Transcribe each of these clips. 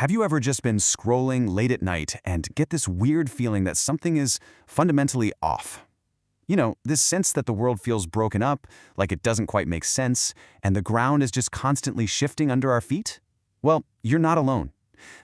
Have you ever just been scrolling late at night and get this weird feeling that something is fundamentally off? You know, this sense that the world feels broken up, like it doesn't quite make sense, and the ground is just constantly shifting under our feet? Well, you're not alone.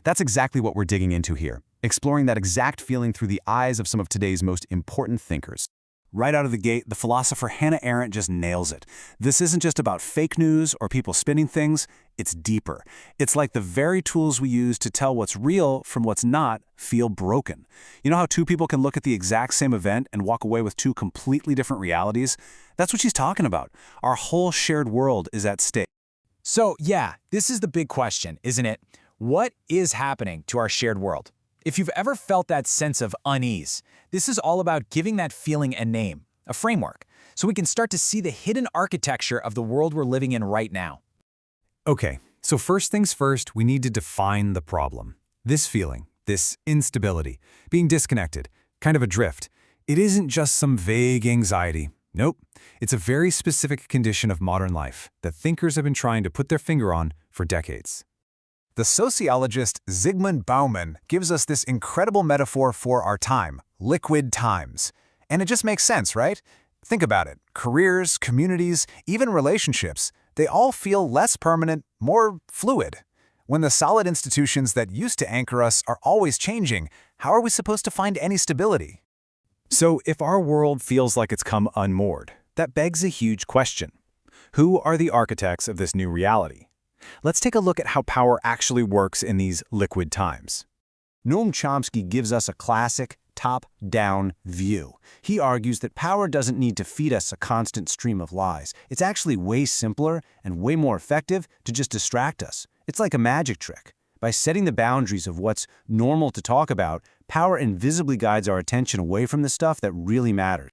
That's exactly what we're digging into here, exploring that exact feeling through the eyes of some of today's most important thinkers. Right out of the gate, the philosopher Hannah Arendt just nails it. This isn't just about fake news or people spinning things, it's deeper. It's like the very tools we use to tell what's real from what's not feel broken. You know how two people can look at the exact same event and walk away with two completely different realities? That's what she's talking about. Our whole shared world is at stake. So yeah, this is the big question, isn't it? What is happening to our shared world? If you've ever felt that sense of unease, this is all about giving that feeling a name, a framework, so we can start to see the hidden architecture of the world we're living in right now. Okay, so first things first, we need to define the problem. This feeling, this instability, being disconnected, kind of adrift, it isn't just some vague anxiety. Nope, it's a very specific condition of modern life that thinkers have been trying to put their finger on for decades. The sociologist Zygmunt Bauman gives us this incredible metaphor for our time, liquid times. And it just makes sense, right? Think about it. Careers, communities, even relationships, they all feel less permanent, more fluid. When the solid institutions that used to anchor us are always changing, how are we supposed to find any stability? So if our world feels like it's come unmoored, that begs a huge question. Who are the architects of this new reality? Let's take a look at how power actually works in these liquid times. Noam Chomsky gives us a classic top-down view. He argues that power doesn't need to feed us a constant stream of lies. It's actually way simpler and way more effective to just distract us. It's like a magic trick. By setting the boundaries of what's normal to talk about, power invisibly guides our attention away from the stuff that really matters.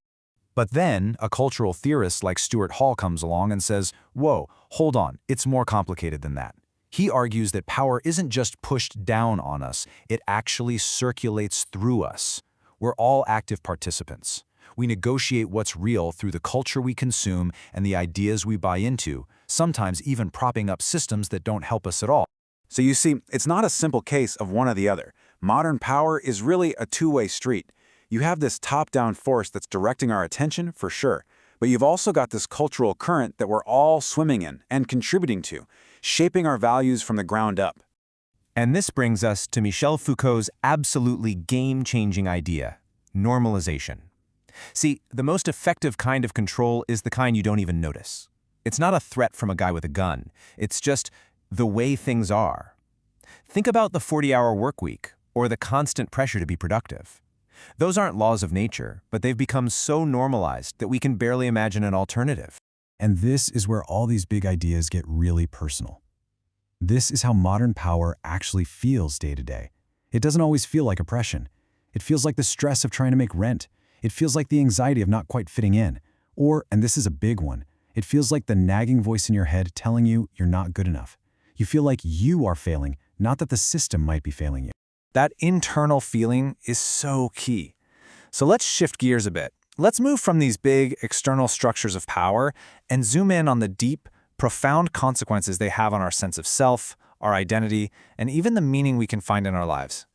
But then, a cultural theorist like Stuart Hall comes along and says, whoa, hold on, it's more complicated than that. He argues that power isn't just pushed down on us, it actually circulates through us. We're all active participants. We negotiate what's real through the culture we consume and the ideas we buy into, sometimes even propping up systems that don't help us at all. So you see, it's not a simple case of one or the other. Modern power is really a two-way street. You have this top-down force that's directing our attention, for sure, but you've also got this cultural current that we're all swimming in and contributing to, shaping our values from the ground up. And this brings us to Michel Foucault's absolutely game-changing idea, normalization. See, the most effective kind of control is the kind you don't even notice. It's not a threat from a guy with a gun. It's just the way things are. Think about the 40-hour work week or the constant pressure to be productive. Those aren't laws of nature, but they've become so normalized that we can barely imagine an alternative. And this is where all these big ideas get really personal. This is how modern power actually feels day to day. It doesn't always feel like oppression. It feels like the stress of trying to make rent. It feels like the anxiety of not quite fitting in. Or, and this is a big one, it feels like the nagging voice in your head telling you you're not good enough. You feel like you are failing, not that the system might be failing you. That internal feeling is so key. So let's shift gears a bit. Let's move from these big external structures of power and zoom in on the deep, profound consequences they have on our sense of self, our identity, and even the meaning we can find in our lives.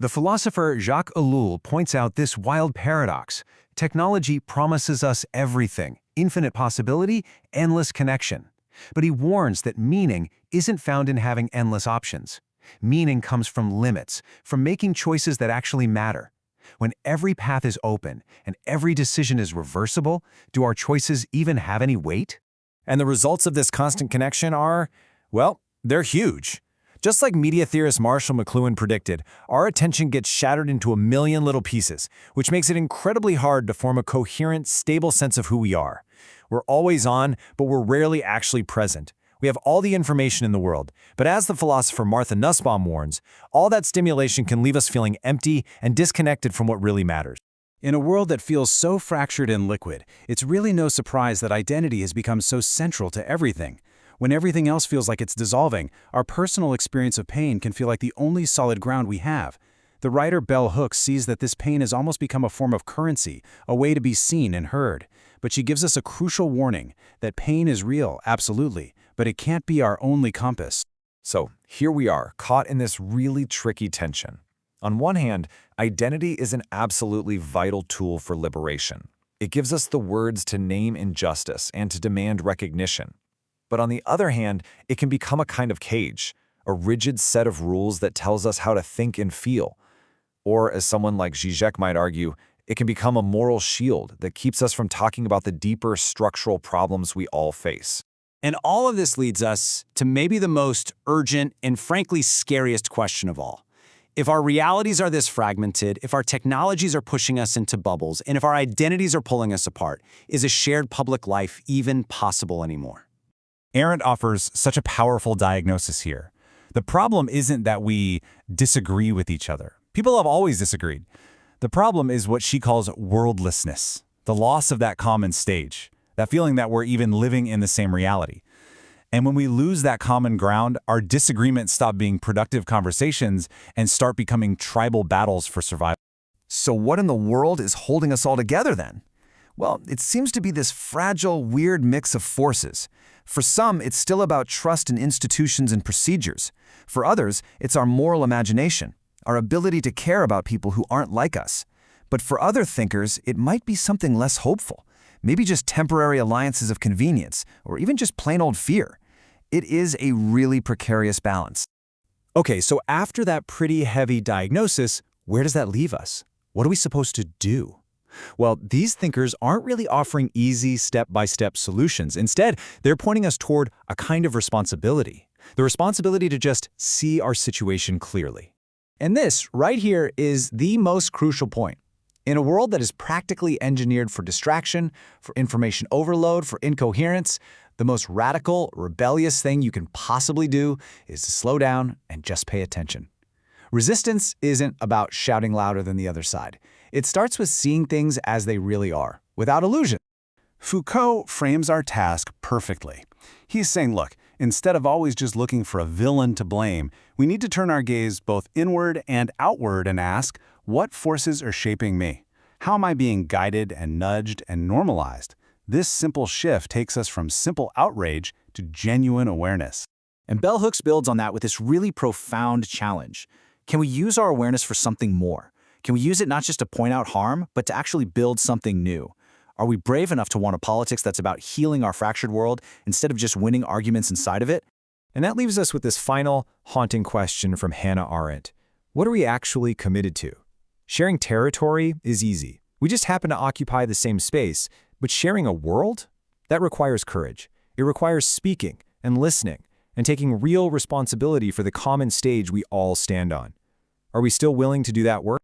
The philosopher Jacques Ellul points out this wild paradox. Technology promises us everything, infinite possibility, endless connection. But he warns that meaning isn't found in having endless options. Meaning comes from limits, from making choices that actually matter. When every path is open and every decision is reversible, do our choices even have any weight? And the results of this constant connection are, well, they're huge. Just like media theorist Marshall McLuhan predicted, our attention gets shattered into a million little pieces, which makes it incredibly hard to form a coherent, stable sense of who we are. We're always on, but we're rarely actually present. We have all the information in the world, but as the philosopher Martha Nussbaum warns, all that stimulation can leave us feeling empty and disconnected from what really matters. In a world that feels so fractured and liquid, it's really no surprise that identity has become so central to everything. When everything else feels like it's dissolving, our personal experience of pain can feel like the only solid ground we have. The writer Bell Hooks sees that this pain has almost become a form of currency, a way to be seen and heard. But she gives us a crucial warning that pain is real, absolutely, but it can't be our only compass. So here we are, caught in this really tricky tension. On one hand, identity is an absolutely vital tool for liberation. It gives us the words to name injustice and to demand recognition. But on the other hand, it can become a kind of cage, a rigid set of rules that tells us how to think and feel. Or, as someone like Zizek might argue, it can become a moral shield that keeps us from talking about the deeper structural problems we all face. And all of this leads us to maybe the most urgent and frankly scariest question of all. If our realities are this fragmented, if our technologies are pushing us into bubbles, and if our identities are pulling us apart, is a shared public life even possible anymore? Arendt offers such a powerful diagnosis here. The problem isn't that we disagree with each other. People have always disagreed. The problem is what she calls worldlessness, the loss of that common stage, that feeling that we're even living in the same reality. And when we lose that common ground, our disagreements stop being productive conversations and start becoming tribal battles for survival. So what in the world is holding us all together then? Well, it seems to be this fragile, weird mix of forces. For some, it's still about trust in institutions and procedures. For others, it's our moral imagination, our ability to care about people who aren't like us. But for other thinkers, it might be something less hopeful. Maybe just temporary alliances of convenience, or even just plain old fear. It is a really precarious balance. Okay, so after that pretty heavy diagnosis, where does that leave us? What are we supposed to do? Well, these thinkers aren't really offering easy step-by-step solutions. Instead, they're pointing us toward a kind of responsibility. The responsibility to just see our situation clearly. And this, right here, is the most crucial point. In a world that is practically engineered for distraction, for information overload, for incoherence, the most radical, rebellious thing you can possibly do is to slow down and just pay attention. Resistance isn't about shouting louder than the other side. It starts with seeing things as they really are, without illusion. Foucault frames our task perfectly. He's saying, look, instead of always just looking for a villain to blame, we need to turn our gaze both inward and outward and ask, what forces are shaping me? How am I being guided and nudged and normalized? This simple shift takes us from simple outrage to genuine awareness. And bell hooks builds on that with this really profound challenge. Can we use our awareness for something more? Can we use it not just to point out harm, but to actually build something new? Are we brave enough to want a politics that's about healing our fractured world instead of just winning arguments inside of it? And that leaves us with this final, haunting question from Hannah Arendt. What are we actually committed to? Sharing territory is easy. We just happen to occupy the same space, but sharing a world? That requires courage. It requires speaking and listening and taking real responsibility for the common stage we all stand on. Are we still willing to do that work?